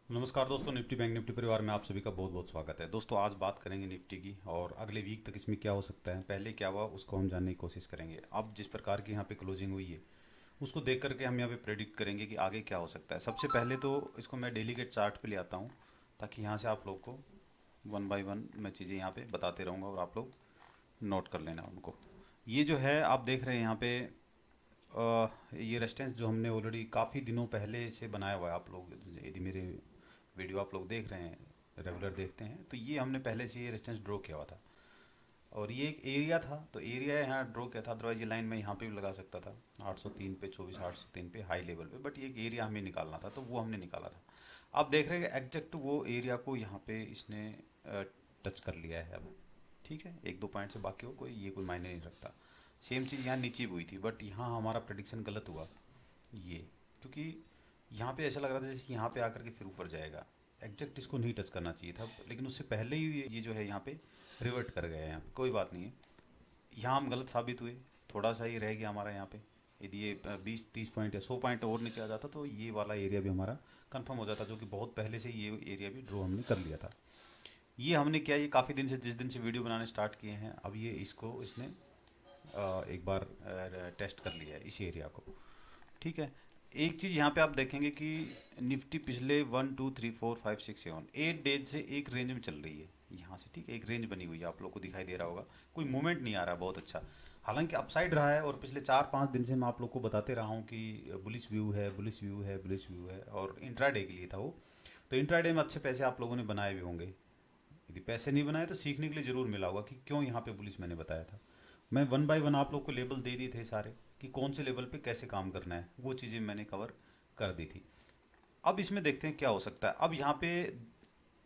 नमस्कार दोस्तों, Nifty bank Nifty परिवार में आप सभी का बहुत बहुत स्वागत है। दोस्तों आज बात करेंगे निफ्टी की और अगले वीक तक इसमें क्या हो सकता है, पहले क्या हुआ उसको हम जानने की कोशिश करेंगे। अब जिस प्रकार की यहाँ पे क्लोजिंग हुई है उसको देख करके हम यहाँ पे प्रेडिक्ट करेंगे कि आगे क्या हो सकता है। सबसे पहले तो इसको मैं डेली के चार्ट पे ले आता हूँ ताकि यहाँ से आप लोग को वन बाय वन मैं चीज़ें यहाँ पे बताते रहूँगा और आप लोग नोट कर लेना उनको। ये जो है आप देख रहे हैं यहाँ पे ये रेस्टेंस जो हमने ऑलरेडी काफ़ी दिनों पहले से बनाया हुआ है। आप लोग यदि मेरे वीडियो आप लोग देख रहे हैं, रेगुलर देखते हैं, तो ये हमने पहले से ये रेस्टेंस ड्रॉ किया हुआ था और ये एक एरिया था, तो एरिया यहाँ ड्रॉ किया था। अदरवाइज ये लाइन मैं यहाँ पे भी लगा सकता था 803 पे, 24 803 पे हाई लेवल पे, बट ये एक एरिया हमें निकालना था तो वो हमने निकाला था। आप देख रहे हैं एग्जैक्ट वो एरिया को यहाँ पे इसने टच कर लिया है अब। ठीक है, एक दो पॉइंट से बाकी हो कोई ये कोई मायने नहीं रखता। सेम चीज़ यहाँ नीचे भी हुई थी बट यहाँ हमारा प्रडिक्शन गलत हुआ ये, क्योंकि यहाँ पे ऐसा लग रहा था जैसे यहाँ पे आकर के फिर ऊपर जाएगा। एग्जैक्ट इसको नहीं टच करना चाहिए था, लेकिन उससे पहले ही ये जो है यहाँ पे रिवर्ट कर गया है। यहाँ पे कोई बात नहीं है, यहाँ हम गलत साबित हुए। थोड़ा सा ही रह गया हमारा यहाँ पे। यदि ये 20-30 पॉइंट या 100 पॉइंट और नीचे आ जाता तो ये वाला एरिया भी हमारा कंफर्म हो जाता, जो कि बहुत पहले से ये एरिया भी ड्रॉ हमने कर लिया था। ये हमने किया, ये काफ़ी दिन से, जिस दिन से वीडियो बनाने स्टार्ट किए हैं, अब ये इसको इसने एक बार टेस्ट कर लिया है इस एरिया को। ठीक है, एक चीज़ यहाँ पे आप देखेंगे कि निफ्टी पिछले 1 2 3 4 5 6 7 8 डेज से एक रेंज में चल रही है यहाँ से। ठीक है, एक रेंज बनी हुई है, आप लोग को दिखाई दे रहा होगा। कोई मूवमेंट नहीं आ रहा बहुत अच्छा, हालांकि अपसाइड रहा है। और पिछले 4 5 दिन से मैं आप लोग को बताते रहा हूँ कि बुलिश व्यू है, बुलिश व्यू है, बुलिश व्यू है, और इंट्राडे के लिए था वो। तो इंट्राडे में अच्छे पैसे आप लोगों ने बनाए भी होंगे। यदि पैसे नहीं बनाए तो सीखने के लिए ज़रूर मिला होगा कि क्यों यहाँ पे बुलिश मैंने बताया था। मैं वन बाय वन आप लोग को लेबल दे दिए थे सारे कि कौन से लेवल पे कैसे काम करना है, वो चीज़ें मैंने कवर कर दी थी। अब इसमें देखते हैं क्या हो सकता है। अब यहाँ पे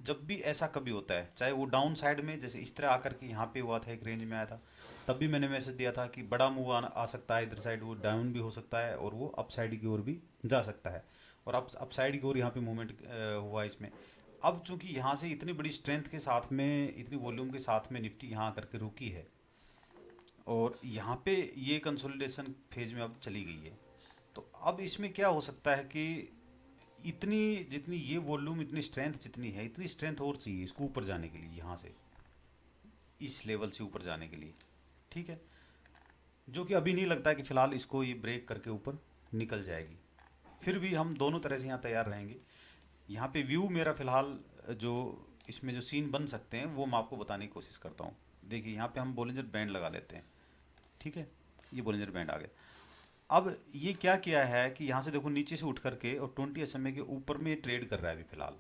जब भी ऐसा कभी होता है, चाहे वो डाउन साइड में जैसे इस तरह आकर के यहाँ पे हुआ था, एक रेंज में आया था, तब भी मैंने मैसेज दिया था कि बड़ा मूव आ सकता है इधर साइड, वो डाउन भी हो सकता है और वो अप साइड की ओर भी जा सकता है। और अप साइड की ओर यहाँ पे मूवमेंट हुआ इसमें। अब चूंकि यहाँ से इतनी बड़ी स्ट्रेंथ के साथ में, इतनी वॉल्यूम के साथ में निफ्टी यहाँ आकर के रुकी है और यहाँ पे ये कंसोलिडेशन फेज में अब चली गई है, तो अब इसमें क्या हो सकता है कि इतनी जितनी ये वॉल्यूम, इतनी स्ट्रेंथ जितनी है, इतनी स्ट्रेंथ और चाहिए इसको ऊपर जाने के लिए, यहाँ से इस लेवल से ऊपर जाने के लिए। ठीक है, जो कि अभी नहीं लगता है कि फ़िलहाल इसको ये ब्रेक करके ऊपर निकल जाएगी। फिर भी हम दोनों तरह से यहाँ तैयार रहेंगे। यहाँ पे व्यू मेरा फ़िलहाल जो इसमें जो सीन बन सकते हैं वो मैं आपको बताने की कोशिश करता हूँ। देखिए यहाँ पे हम बोलिंजर बैंड लगा लेते हैं। ठीक है, ये बोलिंजर बैंड आ गया। अब ये क्या किया है कि यहाँ से देखो नीचे से उठ करके और 20 SMA के ऊपर में ट्रेड कर रहा है अभी फ़िलहाल।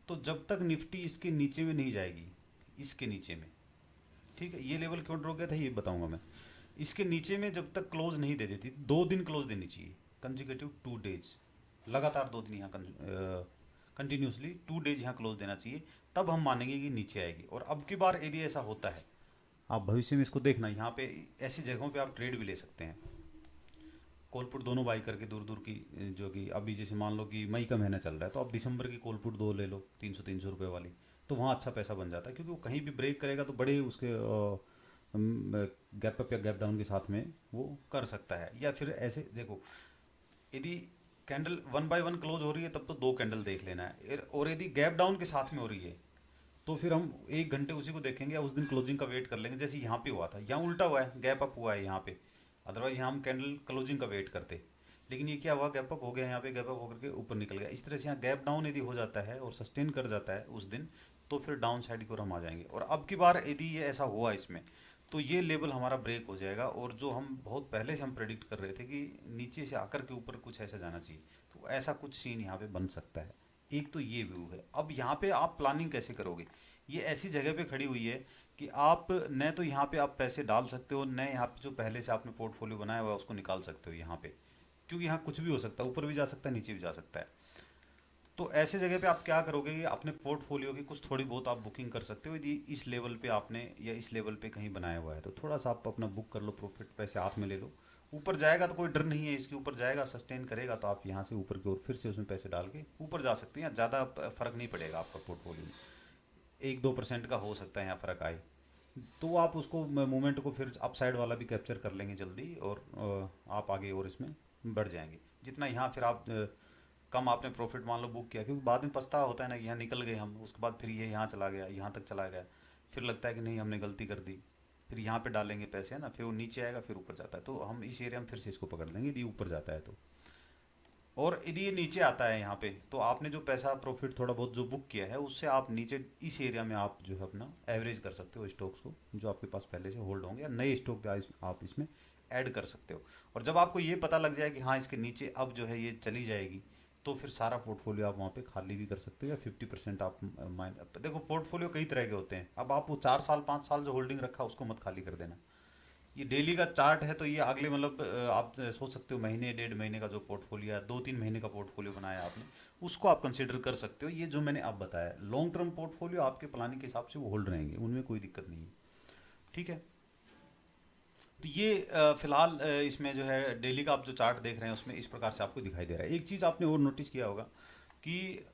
तो जब तक निफ्टी इसके नीचे में नहीं जाएगी, इसके नीचे में, ठीक है, ये लेवल क्यों ड्रॉ किया था ये बताऊंगा मैं। इसके नीचे में जब तक क्लोज नहीं दे देती, 2 दिन क्लोज देनी चाहिए, कंजिक्यूटिव 2 डेज, लगातार 2 दिन यहाँ कंटिन्यूसली 2 डेज यहाँ क्लोज देना चाहिए। तब हम मानेंगे कि नीचे आएगी। और अब की बार यदि ऐसा होता है, आप भविष्य में इसको देखना, यहाँ पे ऐसी जगहों पे आप ट्रेड भी ले सकते हैं, कॉल पुट दोनों बाई करके दूर दूर की। जो कि अभी जैसे मान लो कि मई का महीना चल रहा है, तो आप दिसंबर की कॉल पुट दो ले लो 300 रुपये वाली, तो वहाँ अच्छा पैसा बन जाता है, क्योंकि वो कहीं भी ब्रेक करेगा तो बड़े उसके गैप अप या गैप डाउन के साथ में वो कर सकता है। या फिर ऐसे देखो, यदि candle one by one clause हो रही है तब तो 2 कैंडल देख लेना है, और यदि गैप डाउन के साथ में हो रही है तो फिर हम 1 घंटे उसी को देखेंगे या उस दिन क्लोजिंग का वेट कर लेंगे, जैसे यहाँ पे हुआ था। यहाँ उल्टा हुआ है, गैप अप हुआ है यहाँ पे, अदरवाइज यहाँ हम कैंडल क्लोजिंग का वेट करते। लेकिन ये क्या हुआ, गैप अप हो गया, यहाँ पे गैप अप होकर के ऊपर निकल गया। इस तरह से यहाँ गैप डाउन यदि हो जाता है और सस्टेन कर जाता है उस दिन, तो फिर डाउन साइड की ओर हम आ जाएंगे। और अब की बार यदि ये ऐसा हुआ इसमें, तो ये लेवल हमारा ब्रेक हो जाएगा। और जो हम बहुत पहले से हम प्रेडिक्ट कर रहे थे कि नीचे से आकर के ऊपर कुछ ऐसा जाना चाहिए, तो ऐसा कुछ सीन यहाँ पे बन सकता है। एक तो ये व्यू है। अब यहाँ पे आप प्लानिंग कैसे करोगे, ये ऐसी जगह पे खड़ी हुई है कि आप न तो यहाँ पे आप पैसे डाल सकते हो, न यहाँ पे जो पहले से आपने पोर्टफोलियो बनाया हुआ है उसको निकाल सकते हो यहाँ पे, क्योंकि यहाँ कुछ भी हो सकता है, ऊपर भी जा सकता है, नीचे भी जा सकता है। तो ऐसे जगह पे आप क्या करोगे, ये अपने पोर्टफोलियो की कुछ थोड़ी बहुत आप बुकिंग कर सकते हो। यदि इस लेवल पे आपने या इस लेवल पे कहीं बनाया हुआ है तो थोड़ा सा आप अपना बुक कर लो, प्रॉफिट पैसे हाथ में ले लो। ऊपर जाएगा तो कोई डर नहीं है, इसके ऊपर जाएगा, सस्टेन करेगा, तो आप यहाँ से ऊपर की ओर फिर से उसमें पैसे डाल के ऊपर जा सकते हैं। ज़्यादा फर्क नहीं पड़ेगा आपका पोर्टफोलियो में, 1-2% का हो सकता है यहाँ फ़र्क आए। तो आप उसको मूवमेंट को फिर अपसाइड वाला भी कैप्चर कर लेंगे जल्दी, और आप आगे और इसमें बढ़ जाएंगे। जितना यहाँ फिर आप कम आपने प्रॉफिट मान लो बुक किया, क्योंकि बाद में पछतावा होता है ना कि यहाँ निकल गए हम, उसके बाद फिर ये यहाँ चला गया, यहाँ तक चला गया, फिर लगता है कि नहीं हमने गलती कर दी, फिर यहाँ पे डालेंगे पैसे है ना, फिर वो नीचे आएगा फिर ऊपर जाता है। तो हम इस एरिया में फिर से इसको पकड़ लेंगे यदि ऊपर जाता है तो। और यदि ये नीचे आता है यहाँ पे, तो आपने जो पैसा प्रॉफिट थोड़ा बहुत जो बुक किया है उससे आप नीचे इस एरिया में आप जो है अपना एवरेज कर सकते हो स्टॉक्स को, जो आपके पास पहले से होल्ड होंगे, या नए स्टॉक भी आप इसमें ऐड कर सकते हो। और जब आपको ये पता लग जाए कि हाँ इसके नीचे अब जो है ये चली जाएगी, तो फिर सारा पोर्टफोलियो आप वहाँ पे खाली भी कर सकते हो, या 50% आप माइंड। देखो पोर्टफोलियो कई तरह के होते हैं, अब आप वो 4 साल 5 साल जो होल्डिंग रखा उसको मत खाली कर देना। ये डेली का चार्ट है, तो ये अगले मतलब आप सोच सकते हो महीने 1.5 महीने का जो पोर्टफोलियो है, 2-3 महीने का पोर्टफोलियो बनाया आपने, उसको आप कंसिडर कर सकते हो। ये जो मैंने आप बताया लॉन्ग टर्म पोर्टफोलियो आपके प्लानिंग के हिसाब से वो होल्ड रहेंगे, उनमें कोई दिक्कत नहीं है। ठीक है। तो ये फिलहाल इसमें जो है डेली का आप जो चार्ट देख रहे हैं उसमें इस प्रकार से आपको दिखाई दे रहा है। एक चीज़ आपने और नोटिस किया होगा कि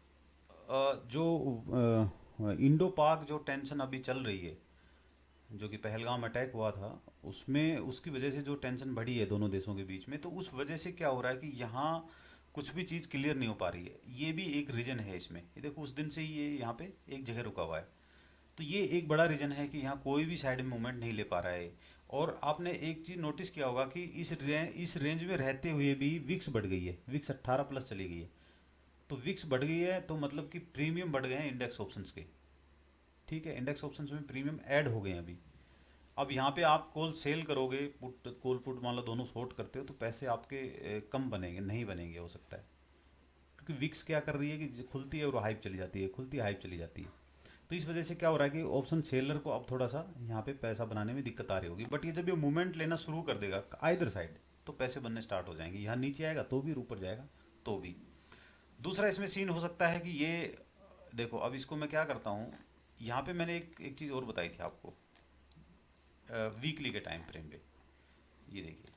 जो इंडो पाक जो टेंशन अभी चल रही है, जो कि पहलगाम अटैक हुआ था, उसमें उसकी वजह से जो टेंशन बढ़ी है दोनों देशों के बीच में, तो उस वजह से क्या हो रहा है कि यहाँ कुछ भी चीज़ क्लियर नहीं हो पा रही है। ये भी एक रीज़न है इसमें। ये देखो उस दिन से ये यहाँ पे एक जगह रुका हुआ है, तो ये एक बड़ा रीज़न है कि यहाँ कोई भी साइड में मूवमेंट नहीं ले पा रहा है। और आपने एक चीज़ नोटिस किया होगा कि इस रेंज में रहते हुए भी विक्स बढ़ गई है, विक्स 18+ चली गई है। तो विक्स बढ़ गई है तो मतलब कि प्रीमियम बढ़ गए हैं इंडेक्स ऑप्शंस के। ठीक है, इंडेक्स ऑप्शंस में प्रीमियम ऐड हो गए हैं अभी। अब यहाँ पे आप कॉल सेल करोगे, पुट कॉल पुट मान लो दोनों शॉर्ट करते हो, तो पैसे आपके कम बनेंगे, नहीं बनेंगे हो सकता है, क्योंकि विक्स क्या कर रही है कि खुलती है और हाइप चली जाती है, खुलती है हाइप चली जाती है। तो इस वजह से क्या हो रहा है कि ऑप्शन सेलर को अब थोड़ा सा यहाँ पे पैसा बनाने में दिक्कत आ रही होगी। बट ये जब ये मूवमेंट लेना शुरू कर देगा आइदर साइड, तो पैसे बनने स्टार्ट हो जाएंगे, यहाँ नीचे आएगा तो भी, ऊपर जाएगा तो भी। दूसरा इसमें सीन हो सकता है कि ये देखो, अब इसको मैं क्या करता हूँ, यहाँ पे मैंने एक चीज़ और बताई थी आपको वीकली के टाइम फ्रेम पे। ये देखिए,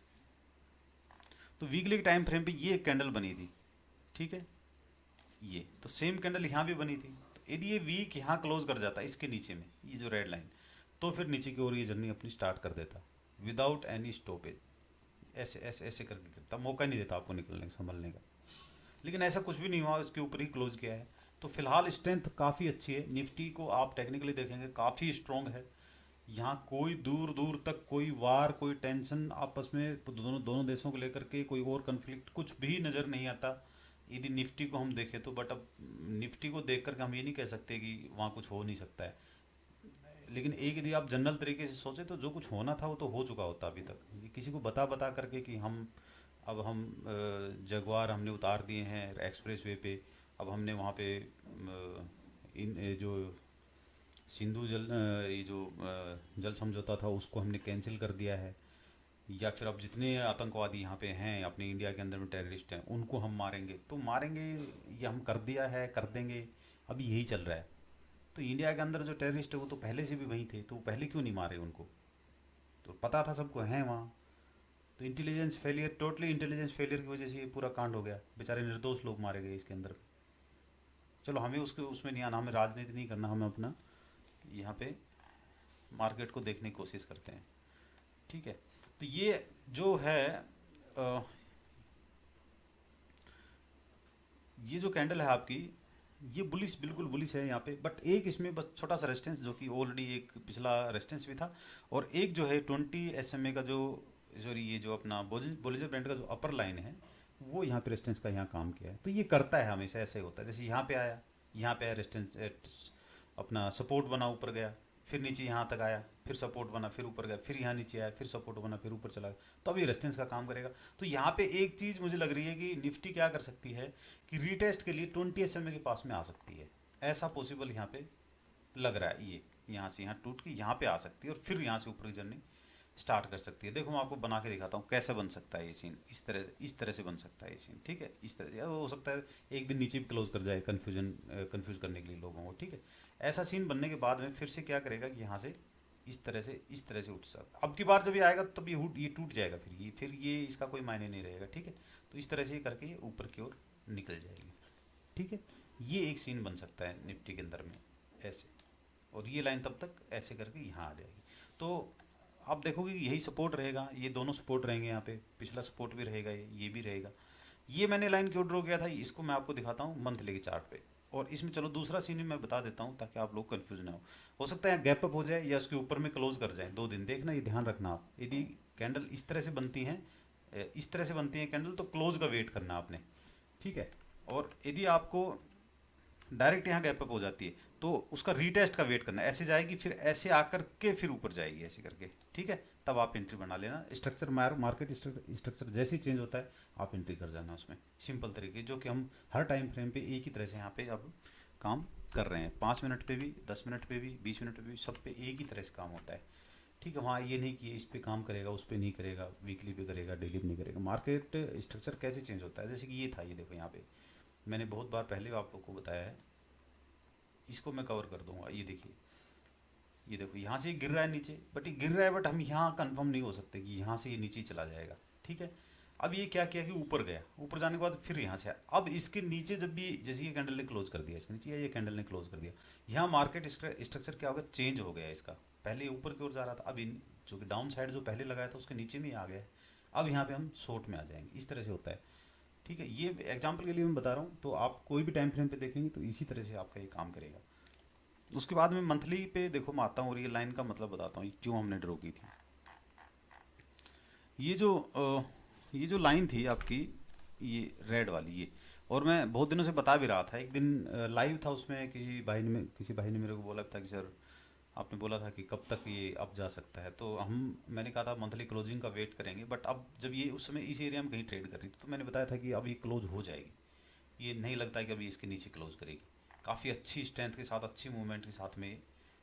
तो वीकली के टाइम फ्रेम पे ये एक कैंडल बनी थी। ठीक है, ये तो सेम कैंडल यहाँ भी बनी थी। तो यदि ये वीक यहाँ क्लोज कर जाता इसके नीचे में, ये जो रेड लाइन, तो फिर नीचे की ओर ये जर्नी अपनी स्टार्ट कर देता विदाउट एनी स्टॉपेज, ऐसे ऐसे ऐसे करके करता, मौका नहीं देता आपको निकलने संभलने का। लेकिन ऐसा कुछ भी नहीं हुआ, उसके ऊपर ही क्लोज किया है। तो फिलहाल स्ट्रेंथ काफ़ी अच्छी है, निफ्टी को आप टेक्निकली देखेंगे काफ़ी स्ट्रॉन्ग है। यहाँ कोई दूर दूर तक कोई वार, कोई टेंशन आपस में दोनों दोनों देशों को लेकर के कोई और कन्फ्लिक्ट कुछ भी नज़र नहीं आता यदि निफ्टी को हम देखें तो। बट अब निफ्टी को देख करके हम ये नहीं कह सकते कि वहाँ कुछ हो नहीं सकता है। लेकिन एक यदि आप जनरल तरीके से सोचें तो जो कुछ होना था वो तो हो चुका होता अभी तक। ये किसी को बता बता करके कि अब हम जगुआर हमने उतार दिए हैं एक्सप्रेस वे पे, अब हमने वहाँ पे इन जो सिंधु जल ये जो जल समझौता था उसको हमने कैंसिल कर दिया है, या फिर अब जितने आतंकवादी यहाँ पे हैं अपने इंडिया के अंदर में टेररिस्ट हैं उनको हम मारेंगे, तो मारेंगे ये हम कर दिया है, कर देंगे, अभी यही चल रहा है। तो इंडिया के अंदर जो टेररिस्ट है वो तो पहले से भी वहीं थे, तो पहले क्यों नहीं मारे उनको, तो पता था सबको हैं वहाँ। तो intelligence failure, totally intelligence failure की वजह से ये पूरा कांड हो गया, बेचारे निर्दोष लोग मारे गए इसके अंदर। चलो हमें उसके उसमें नहीं आना, हमें राजनीति नहीं करना, हमें अपना यहाँ पे मार्केट को देखने की कोशिश करते हैं। ठीक है, तो ये जो है ये जो कैंडल है आपकी, ये बुलिश, बिल्कुल बुलिश है यहाँ पे। बट एक इसमें बस छोटा सा रेजिस्टेंस, जो कि ऑलरेडी एक पिछला रेजिस्टेंस भी था, और एक जो है 20 SMA का जो, सॉरी ये जो अपना बोलिजर ब्रांड का जो अपर लाइन है वो यहाँ पे रेजिस्टेंस का यहाँ काम किया है। तो ये करता है हमेशा, ऐसे ही होता है। जैसे यहाँ पे आया, यहाँ पे आया रेजिस्टेंस, अपना सपोर्ट बना, ऊपर गया, फिर नीचे यहाँ तक आया, फिर सपोर्ट बना, फिर ऊपर गया, फिर यहाँ नीचे आया, फिर सपोर्ट बना, फिर ऊपर चला गया, तो अब ये रेजिस्टेंस का काम करेगा। तो यहाँ पे एक चीज़ मुझे लग रही है कि निफ्टी क्या कर सकती है कि रीटेस्ट के लिए 20 SMA के पास में आ सकती है, ऐसा पॉसिबल यहाँ पे लग रहा है। ये यहाँ से यहाँ टूट के यहाँ पे आ सकती है और फिर यहाँ से ऊपर की जर्नी स्टार्ट कर सकती है। देखो मैं आपको बना के दिखाता हूँ कैसे बन सकता है ये सीन। इस तरह से बन सकता है ये सीन। ठीक है, इस तरह से हो सकता है एक दिन नीचे भी क्लोज कर जाए, कंफ्यूज करने के लिए लोगों को। ठीक है, ऐसा सीन बनने के बाद में फिर से क्या करेगा कि यहाँ से इस तरह से उठ सकता। अब की बार जब ये आएगा तब ये टूट जाएगा, फिर ये इसका कोई मायने नहीं रहेगा। ठीक है, तो इस तरह से करके ये ऊपर की ओर निकल जाएगी। ठीक है, ये एक सीन बन सकता है निफ्टी के अंदर में ऐसे, और ये लाइन तब तक ऐसे करके यहाँ आ जाएगी। तो आप देखोगे कि यही सपोर्ट रहेगा, ये दोनों सपोर्ट रहेंगे यहाँ पे, पिछला सपोर्ट भी रहेगा, ये भी रहेगा। ये मैंने लाइन क्यों ड्रॉ किया था, इसको मैं आपको दिखाता हूँ मंथली के चार्ट पे। और इसमें चलो दूसरा सीन भी मैं बता देता हूँ ताकि आप लोग कंफ्यूज ना हो सकता है गैप अप हो जाए या उसके ऊपर में क्लोज कर जाए 2 दिन। देखना ये ध्यान रखना आप, यदि कैंडल इस तरह से बनती हैं, इस तरह से बनती है कैंडल, तो क्लोज का वेट करना आपने, ठीक है। और यदि आपको डायरेक्ट यहाँ गैप अप हो जाती है तो उसका रीटेस्ट का वेट करना है, ऐसे जाएगी फिर ऐसे आकर के फिर ऊपर जाएगी ऐसे करके, ठीक है। तब आप एंट्री बना लेना, स्ट्रक्चर मार्केट स्ट्रक्चर जैसे चेंज होता है आप एंट्री कर जाना उसमें, सिंपल तरीके, जो कि हम हर टाइम फ्रेम पे एक ही तरह से यहाँ पे अब काम कर रहे हैं। 5 मिनट पे भी, 10 मिनट पे भी, 20 मिनट पे भी, सब पे एक ही तरह से काम होता है, ठीक है। वहाँ ये नहीं कि इस पे काम करेगा उस पे नहीं करेगा, वीकली पे करेगा डेली पे नहीं करेगा। मार्केट स्ट्रक्चर कैसे चेंज होता है, जैसे कि ये था, ये देखो यहाँ पे मैंने बहुत बार पहले आप लोग को बताया है, इसको मैं कवर कर दूंगा। ये देखिए, ये देखो यहाँ से ये गिर रहा है नीचे, बट ये गिर रहा है, बट हम यहाँ कंफर्म नहीं हो सकते कि यहाँ से ये नीचे चला जाएगा, ठीक है। अब ये क्या किया कि ऊपर गया, ऊपर जाने के बाद फिर यहाँ से आया। अब इसके नीचे जब भी, जैसे ये कैंडल ने क्लोज कर दिया इसके नीचे, या ये कैंडल ने क्लोज कर दिया, यहाँ मार्केट स्ट्रक्चर क्या होगा, चेंज हो गया इसका। पहले ऊपर की ओर जा रहा था, अब जो कि डाउन साइड जो पहले लगाया था उसके नीचे में ही आ गया है। अब यहाँ पे हम शॉर्ट में आ जाएंगे, इस तरह से होता है, ठीक है। ये एग्जाम्पल के लिए मैं बता रहा हूँ, तो आप कोई भी टाइम फ्रेम पे देखेंगे तो इसी तरह से आपका ये काम करेगा। उसके बाद में मंथली पे देखो मैं आता हूँ और ये लाइन का मतलब बताता हूँ क्यों हमने ड्रॉ की थी। ये जो ये जो लाइन थी आपकी, ये रेड वाली ये, और मैं बहुत दिनों से बता भी रहा था। एक दिन लाइव था, उसमें किसी भाई ने मेरे को बोला था कि सर आपने बोला था कि कब तक ये अप जा सकता है, तो मैंने कहा था मंथली क्लोजिंग का वेट करेंगे। बट अब जब ये उस समय इस एरिया में कहीं ट्रेड कर रही थी तो मैंने बताया था कि अब ये क्लोज हो जाएगी, ये नहीं लगता है कि अभी इसके नीचे क्लोज करेगी। काफ़ी अच्छी स्ट्रेंथ के साथ, अच्छी मूवमेंट के साथ में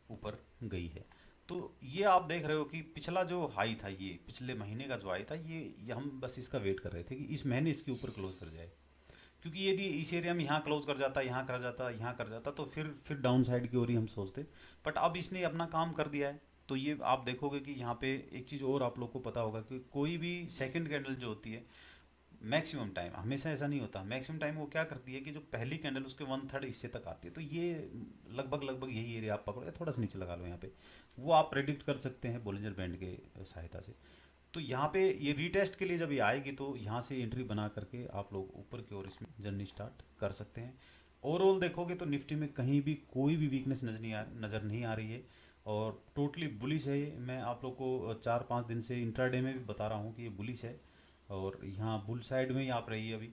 ऊपर गई है। तो ये आप देख रहे हो कि पिछला जो हाई था, ये पिछले महीने का जो हाई था, ये हम बस इसका वेट कर रहे थे कि इस महीने इसके ऊपर क्लोज कर जाए। क्योंकि यदि इस एरिया में यहाँ क्लोज कर जाता, यहाँ कर जाता, यहाँ कर जाता, तो फिर डाउन साइड की ओर ही हम सोचते। बट अब इसने अपना काम कर दिया है, तो ये आप देखोगे कि यहाँ पे एक चीज़ और आप लोग को पता होगा कि कोई भी सेकंड कैंडल जो होती है, मैक्सिमम टाइम, हमेशा ऐसा नहीं होता, मैक्सिमम टाइम वो क्या करती है कि जो पहली कैंडल उसके 1/3 हिस्से तक आती है, तो ये लगभग यही एरिया आप पकड़ो, थोड़ा सा नीचे लगा लो यहाँ पे, वो आप प्रेडिक्ट कर सकते हैं बोलिंजर बैंड के सहायता से। तो यहाँ पे ये रीटेस्ट के लिए जब ये आएगी तो यहाँ से एंट्री बना करके आप लोग ऊपर की ओर इसमें जर्नी स्टार्ट कर सकते हैं। ओवरऑल देखोगे तो निफ्टी में कहीं भी कोई भी वीकनेस नज़र नहीं आ रही है, और टोटली बुलिश है ये। मैं आप लोग को 4-5 दिन से इंट्राडे में भी बता रहा हूँ कि ये बुलिश है, और यहाँ बुल साइड में ही आप रही है अभी।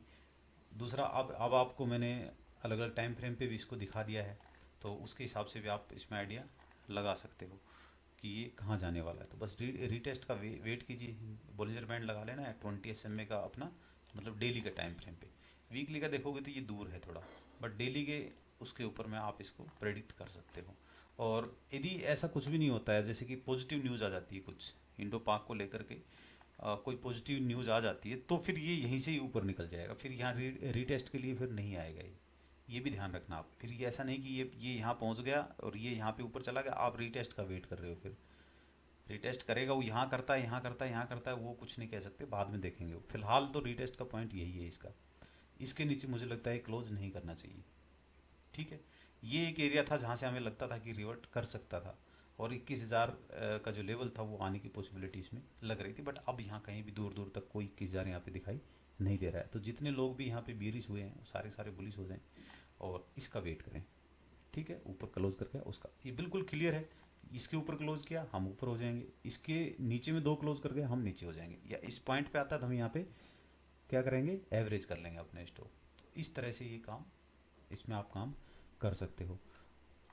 दूसरा, अब आपको मैंने अलग अलग टाइम फ्रेम पे भी इसको दिखा दिया है, तो उसके हिसाब से भी आप इसमें आइडिया लगा सकते हो कि ये कहाँ जाने वाला है। तो बस रीटेस्ट का वेट कीजिए, बोलिंजर बैंड लगा लेना है 20 SMA का अपना, मतलब डेली का टाइम फ्रेम पे। वीकली का देखोगे तो ये दूर है थोड़ा, बट डेली के उसके ऊपर में आप इसको प्रेडिक्ट कर सकते हो। और यदि ऐसा कुछ भी नहीं होता है, जैसे कि पॉजिटिव न्यूज़ आ जाती है कुछ इंडो पाक को लेकर के, कोई पॉजिटिव न्यूज़ आ जाती है, तो फिर ये यहीं से ही ऊपर निकल जाएगा, फिर यहाँ रीटेस्ट के लिए फिर नहीं आएगा ये भी ध्यान रखना आप। फिर ये ऐसा नहीं कि ये यहाँ पहुँच गया और ये यहाँ पे ऊपर चला गया, आप रीटेस्ट का वेट कर रहे हो, फिर रीटेस्ट करेगा वो, यहाँ करता है, यहाँ करता है, यहाँ करता है, वो कुछ नहीं कह सकते, बाद में देखेंगे। फिलहाल तो रीटेस्ट का पॉइंट यही है इसका, इसके नीचे मुझे लगता है क्लोज नहीं करना चाहिए, ठीक है। ये एक एरिया था जहाँ से हमें लगता था कि रिवर्ट कर सकता था, और 21,000 का जो लेवल था वो आने की पॉसिबिलिटी इसमें लग रही थी। बट अब यहाँ कहीं भी दूर दूर तक कोई 21,000 यहाँ पे दिखाई नहीं दे रहा है। तो जितने लोग भी यहाँ पे बीरिश हुए हैं सारे बुलिश हो जाएं और इसका वेट करें, ठीक है। ऊपर क्लोज करके उसका ये बिल्कुल क्लियर है, इसके ऊपर क्लोज किया हम ऊपर हो जाएंगे, इसके नीचे में 2 क्लोज कर गए हम नीचे हो जाएंगे, या इस पॉइंट पे आता है तो हम यहाँ पे क्या करेंगे, एवरेज कर लेंगे अपने स्टॉक। तो इस तरह से ये काम, इसमें आप काम कर सकते हो।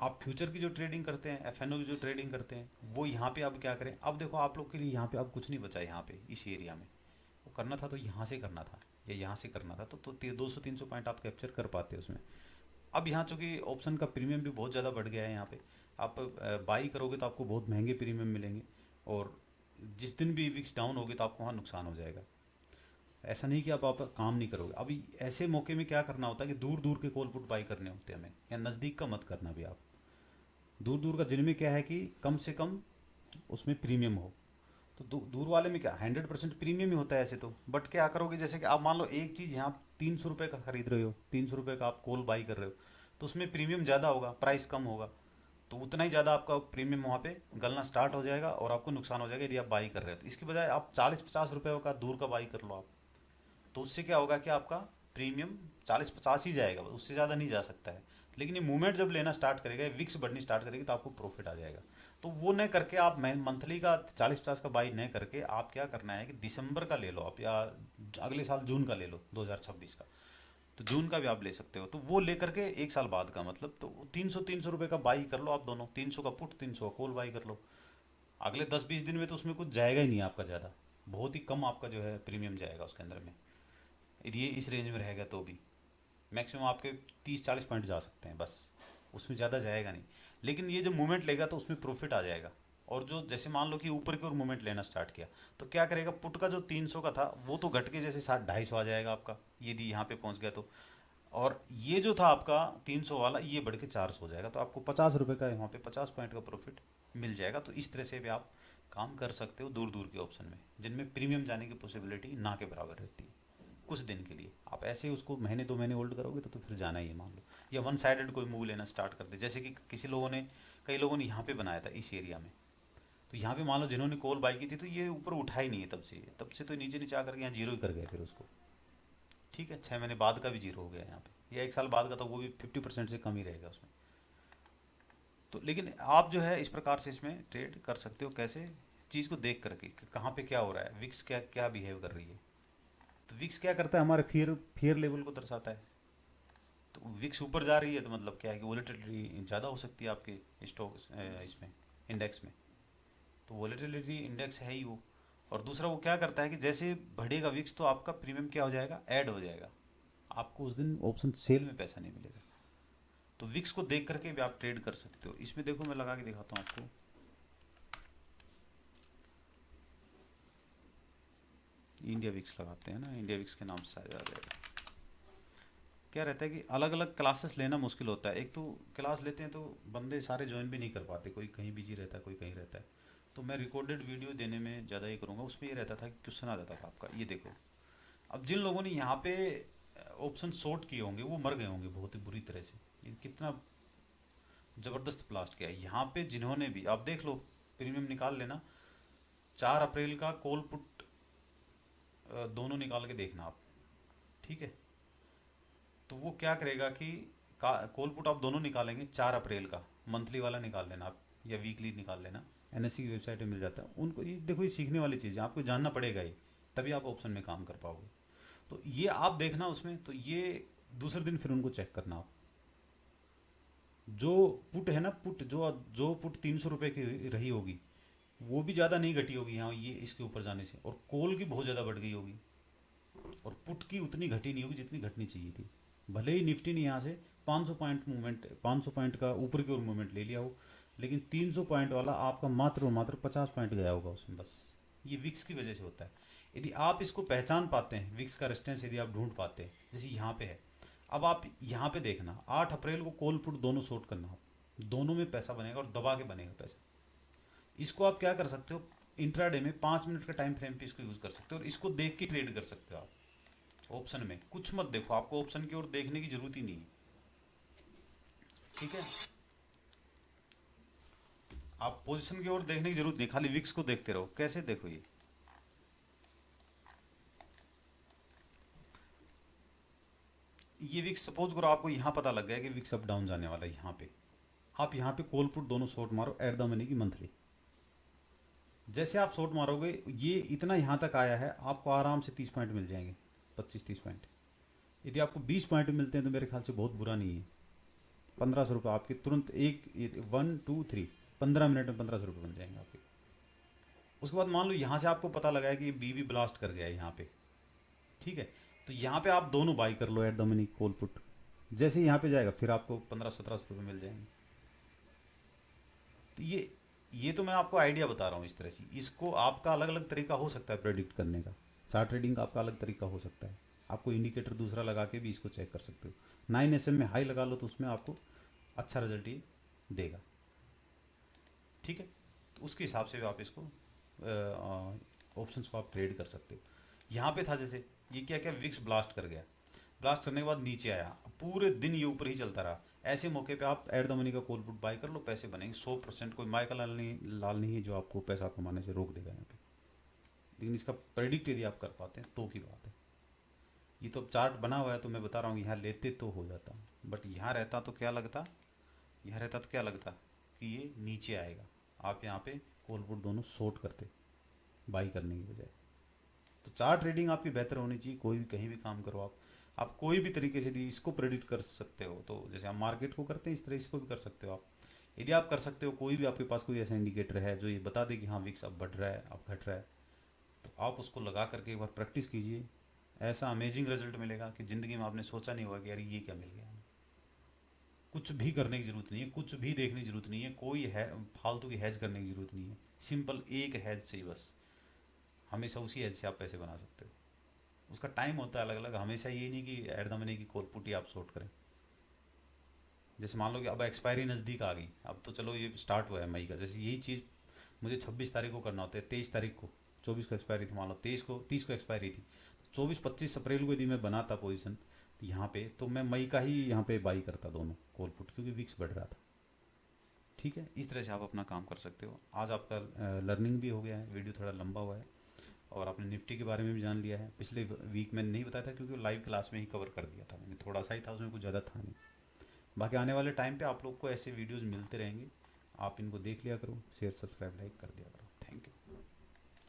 आप फ्यूचर की जो ट्रेडिंग करते हैं, एफएनओ की जो ट्रेडिंग करते हैं, वो यहाँ पे अब क्या करें। अब देखो आप लोग के लिए यहाँ पे अब कुछ नहीं बचा है, यहाँ पे इस एरिया में वो करना था तो यहाँ से करना था, या यहाँ से करना था, तो 200-300 पॉइंट आप कैप्चर कर पाते उसमें। अब यहाँ चूँकि ऑप्शन का प्रीमियम भी बहुत ज़्यादा बढ़ गया है, यहाँ पे आप बाई करोगे तो आपको बहुत महंगे प्रीमियम मिलेंगे, और जिस दिन भी विक्स डाउन होगी तो आपको वहाँ नुकसान हो जाएगा। ऐसा नहीं कि आप काम नहीं करोगे। अभी ऐसे मौके में क्या करना होता है कि दूर दूर के कॉल पुट बाई करने होते हैं हमें, या नज़दीक का मत करना भी आप। दूर दूर का जिनमें क्या है कि कम से कम उसमें प्रीमियम हो, तो दूर वाले में क्या 100% प्रीमियम ही होता है ऐसे तो। बट क्या करोगे, जैसे कि आप मान लो एक चीज़ यहाँ 300 रुपये का खरीद रहे हो, 300 रुपये का आप कॉल बाई कर रहे हो, तो उसमें प्रीमियम ज़्यादा होगा, प्राइस कम होगा, तो उतना ही ज़्यादा आपका प्रीमियम वहाँ पे गलना स्टार्ट हो जाएगा और आपको नुकसान हो जाएगा यदि आप बाई कर रहे हो। तो इसकी बजाय आप 40-50 रुपये का दूर का बाई कर लो आप, तो उससे क्या होगा कि आपका प्रीमियम 40-50 ही जाएगा, उससे ज़्यादा नहीं जा सकता है। लेकिन ये मूवमेंट जब लेना स्टार्ट करेगा, विक्स बढ़नी स्टार्ट करेगी, तो आपको प्रॉफिट आ जाएगा। तो वो न करके आप मंथली का 40-50 का बाई न करके आप क्या करना है कि दिसंबर का ले लो आप, या अगले साल जून का ले लो 2026 का, तो जून का भी आप ले सकते हो। तो वो लेकर के एक साल बाद का मतलब तो 300 रुपये का बाई कर लो आप दोनों, 300 का पुट 300 का कॉल बाई कर लो। अगले 10-20 दिन में तो उसमें कुछ जाएगा ही नहीं आपका ज़्यादा, बहुत ही कम आपका जो है प्रीमियम जाएगा उसके अंदर में, यदि ये इस रेंज में रहेगा तो भी मैक्सिमम आपके 30-40 पॉइंट जा सकते हैं बस, उसमें ज़्यादा जाएगा नहीं। लेकिन ये जो मूवमेंट लेगा तो उसमें प्रॉफिट आ जाएगा। और जो जैसे मान लो कि ऊपर की ओर मूवमेंट लेना स्टार्ट किया, तो क्या करेगा, पुट का जो 300 का था वो तो घट के जैसे 60-250 आ जाएगा आपका, यदि यहाँ पे पहुँच गया तो। और ये जो था आपका 300 वाला, ये बढ़ के 400 हो जाएगा, तो आपको 50 रुपये का वहाँ पे 50 पॉइंट का प्रॉफिट मिल जाएगा। तो इस तरह से भी आप काम कर सकते हो दूर दूर के ऑप्शन में, जिनमें प्रीमियम जाने की पॉसिबिलिटी ना के बराबर रहती है। कुछ दिन के लिए आप ऐसे उसको महीने 2 महीने होल्ड करोगे तो फिर जाना ही है मान लो। या वन साइडेड कोई मूव लेना स्टार्ट कर दे, जैसे कि कई लोगों ने यहाँ पे बनाया था इस एरिया में। तो यहाँ पे मान लो जिन्होंने कॉल बाई की थी, तो ये ऊपर उठा ही नहीं है तब से तो नीचे नीचे आकर के यहाँ जीरो ही कर गया फिर उसको। ठीक है, 6 महीने बाद का भी जीरो हो गया यहाँ पे, या 1 साल बाद का, तो वो भी 50% से कम ही रहेगा उसमें। तो लेकिन आप जो है इस प्रकार से इसमें ट्रेड कर सकते हो, कैसे, चीज़ को देख करके कि कहाँ पे क्या हो रहा है, विक्स क्या क्या बिहेव कर रही है। तो विक्स क्या करता है, हमारे फियर फियर लेवल को दर्शाता है। तो विक्स ऊपर जा रही है तो मतलब क्या है कि वोलेटिलिटी ज़्यादा हो सकती है आपके स्टॉक इसमें, इंडेक्स में। तो वोलेटिलिटी इंडेक्स है ही वो। और दूसरा वो क्या करता है कि जैसे बढ़ेगा विक्स तो आपका प्रीमियम क्या हो जाएगा, ऐड हो जाएगा, आपको उस दिन ऑप्शन सेल में पैसा नहीं मिलेगा। तो विक्स को देख करके भी आप ट्रेड कर सकते हो। इसमें देखो मैं लगा के दिखाता हूँ आपको, इंडिया विक्स लगाते हैं ना, इंडिया विक्स के नाम से आ जाएगा। क्या रहता है कि अलग अलग क्लासेस लेना मुश्किल होता है। एक तो क्लास लेते हैं तो बंदे सारे ज्वाइन भी नहीं कर पाते, कोई कहीं बिजी रहता है, कोई कहीं रहता है। तो मैं रिकॉर्डेड वीडियो देने में ज़्यादा ये करूँगा। उसमें ये रहता था कि क्वेश्चन आ जाता था आपका, ये देखो, अब जिन लोगों ने यहाँ पे ऑप्शन शॉर्ट किए होंगे वो मर गए होंगे बहुत ही बुरी तरह से। ये कितना ज़बरदस्त ब्लास्ट किया है यहाँ पे। जिन्होंने भी, आप देख लो, प्रीमियम निकाल लेना, 4 अप्रैल का कॉल पुट दोनों निकाल के देखना आप। ठीक है, तो वो क्या करेगा कि कॉल पुट आप दोनों निकालेंगे 4 अप्रैल का, मंथली वाला निकाल लेना आप या वीकली निकाल लेना, एनएससी की वेबसाइट में मिल जाता है उनको। ये देखो, ये सीखने वाली चीज़ है, आपको जानना पड़ेगा ही, तभी आप ऑप्शन में काम कर पाओगे। तो ये आप देखना उसमें, तो ये दूसरे दिन फिर उनको चेक करना आप। जो पुट है ना, पुट जो पुट 300 रुपये की रही होगी, वो भी ज़्यादा नहीं घटी होगी यहाँ ये इसके ऊपर जाने से, और कॉल की बहुत ज़्यादा बढ़ गई होगी, और पुट की उतनी घटी नहीं होगी जितनी घटनी चाहिए थी। भले ही निफ्टी ने यहाँ से 500 पॉइंट मूवमेंट, 500 पॉइंट का ऊपर की ओर मूवमेंट ले लिया हो, लेकिन 300 पॉइंट वाला आपका मात्र और मात्र 50 पॉइंट गया होगा उसमें बस। ये विक्स की वजह से होता है। यदि आप इसको पहचान पाते हैं, विक्स का रेजिस्टेंस यदि आप ढूंढ पाते हैं, जैसे यहाँ पे है, अब आप यहाँ पे देखना 8 अप्रैल को कॉल पुट दोनों शॉर्ट करना आप, दोनों में पैसा बनेगा और दबा के बनेगा पैसा। इसको आप क्या कर सकते हो, इंट्राडे में 5 मिनट का टाइम फ्रेम पे इसको यूज़ कर सकते हो, और इसको देख के ट्रेड कर सकते हो आप। ऑप्शन में कुछ मत देखो, आपको ऑप्शन की ओर देखने की जरूरत ही नहीं है। ठीक है, आप पोजीशन की ओर देखने की जरूरत नहीं, खाली विक्स को देखते रहो। कैसे, देखो ये विक्स सपोज करो आपको यहाँ पता लग गया कि विक्स अप डाउन जाने वाला है, यहाँ पे आप यहाँ पे कॉल पुट दोनों शॉर्ट मारो एट द मनी की मंथली। जैसे आप शॉर्ट मारोगे, ये इतना यहाँ तक आया है, आपको आराम से 30 पॉइंट मिल जाएंगे, 25-30 पॉइंट। यदि आपको 20 पॉइंट मिलते हैं तो मेरे ख्याल से बहुत बुरा नहीं है। 1500 रुपये आपके तुरंत, एक 1 2 3 15 मिनट में 1500 रुपये बन जाएंगे आपके। उसके बाद मान लो यहाँ से आपको पता लगा है कि बीबी ब्लास्ट कर गया है यहाँ पे। ठीक है, तो यहाँ पे आप दोनों बाई कर लो at the money call put. जैसे ही यहाँ पे जाएगा फिर आपको 1500-1700 रुपये मिल जाएंगे। तो ये तो मैं आपको आइडिया बता रहा हूँ इस तरह से। इसको आपका अलग अलग तरीका हो सकता है प्रेडिक्ट करने का, चार्ट ट्रेडिंग का आपका अलग तरीका हो सकता है। आपको इंडिकेटर दूसरा लगा के भी इसको चेक कर सकते हो। 9 SM में हाई लगा लो तो उसमें आपको अच्छा रिजल्ट ये देगा। ठीक है, तो उसके हिसाब से भी आप इसको ऑप्शंस को आप ट्रेड कर सकते हो। यहाँ पे था जैसे, ये क्या क्या विक्स ब्लास्ट कर गया, ब्लास्ट करने के बाद नीचे आया, पूरे दिन ये ऊपर ही चलता रहा। ऐसे मौके पे आप एट द मनी का कॉल पुट बाई कर लो, पैसे बनेंगे 100%। कोई माइकल लाल नहीं है जो आपको पैसा कमाने से रोक देगा यहाँ पे। लेकिन इसका प्रेडिक्ट यदि आप कर पाते हैं तो की बात है। ये तो चार्ट बना हुआ है तो मैं बता रहा हूँ, यहाँ लेते तो हो जाता, बट यहाँ रहता तो क्या लगता, यहाँ रहता तो क्या लगता कि ये नीचे आएगा। आप यहाँ पे कॉल पुट दोनों शॉर्ट करते बाई करने की बजाय। तो चार्ट रीडिंग आपकी बेहतर होनी चाहिए, कोई भी कहीं भी काम करो आप कोई भी तरीके से इसको प्रेडिक्ट कर सकते हो। तो जैसे आप मार्केट को करते हैं इस तरह इसको भी कर सकते हो आप। यदि आप कर सकते हो, कोई भी आपके पास कोई ऐसा इंडिकेटर है जो ये बता दे कि हाँ विक्स अब बढ़ रहा है अब घट रहा है, तो आप उसको लगा करके एक बार प्रैक्टिस कीजिए। ऐसा अमेजिंग रिजल्ट मिलेगा कि ज़िंदगी में आपने सोचा नहीं होगा कि यार ये क्या मिल गया। कुछ भी करने की ज़रूरत नहीं है, कुछ भी देखने की ज़रूरत नहीं है, कोई है फालतू की हैज करने की ज़रूरत नहीं है। सिंपल एक हैज से ही बस हमेशा उसी हैज से आप पैसे बना सकते हो। उसका टाइम होता है अलग अलग, हमेशा ये नहीं कि एट द मनी की कॉल पुट ही आप शॉर्ट करें। जैसे मान लो कि अब एक्सपायरी नज़दीक आ गई, अब तो चलो ये स्टार्ट हुआ है मई का, जैसे यही चीज़ मुझे 26 तारीख को करना होता है, 23 तारीख को, 24 को एक्सपायरी थी, मान लो 23 को 30 को एक्सपायरी थी, 24-25 अप्रैल को यदि मैं बनाता पोजीशन तो यहाँ पे तो मैं मई का ही यहाँ पे बाई करता दोनों कॉल पुट, क्योंकि विक्स बढ़ रहा था। ठीक है, इस तरह से आप अपना काम कर सकते हो। आज आपका लर्निंग भी हो गया है, वीडियो थोड़ा लंबा हुआ है, और आपने निफ्टी के बारे में भी जान लिया है। पिछले वीक मैंने नहीं बताया था क्योंकि लाइव क्लास में ही कवर कर दिया था मैंने, थोड़ा सा ही था उसमें, कुछ ज़्यादा था नहीं। बाकी आने वाले टाइम पे आप लोग को ऐसे वीडियोस मिलते रहेंगे, आप इनको देख लिया करो, शेयर सब्सक्राइब लाइक कर दिया करो।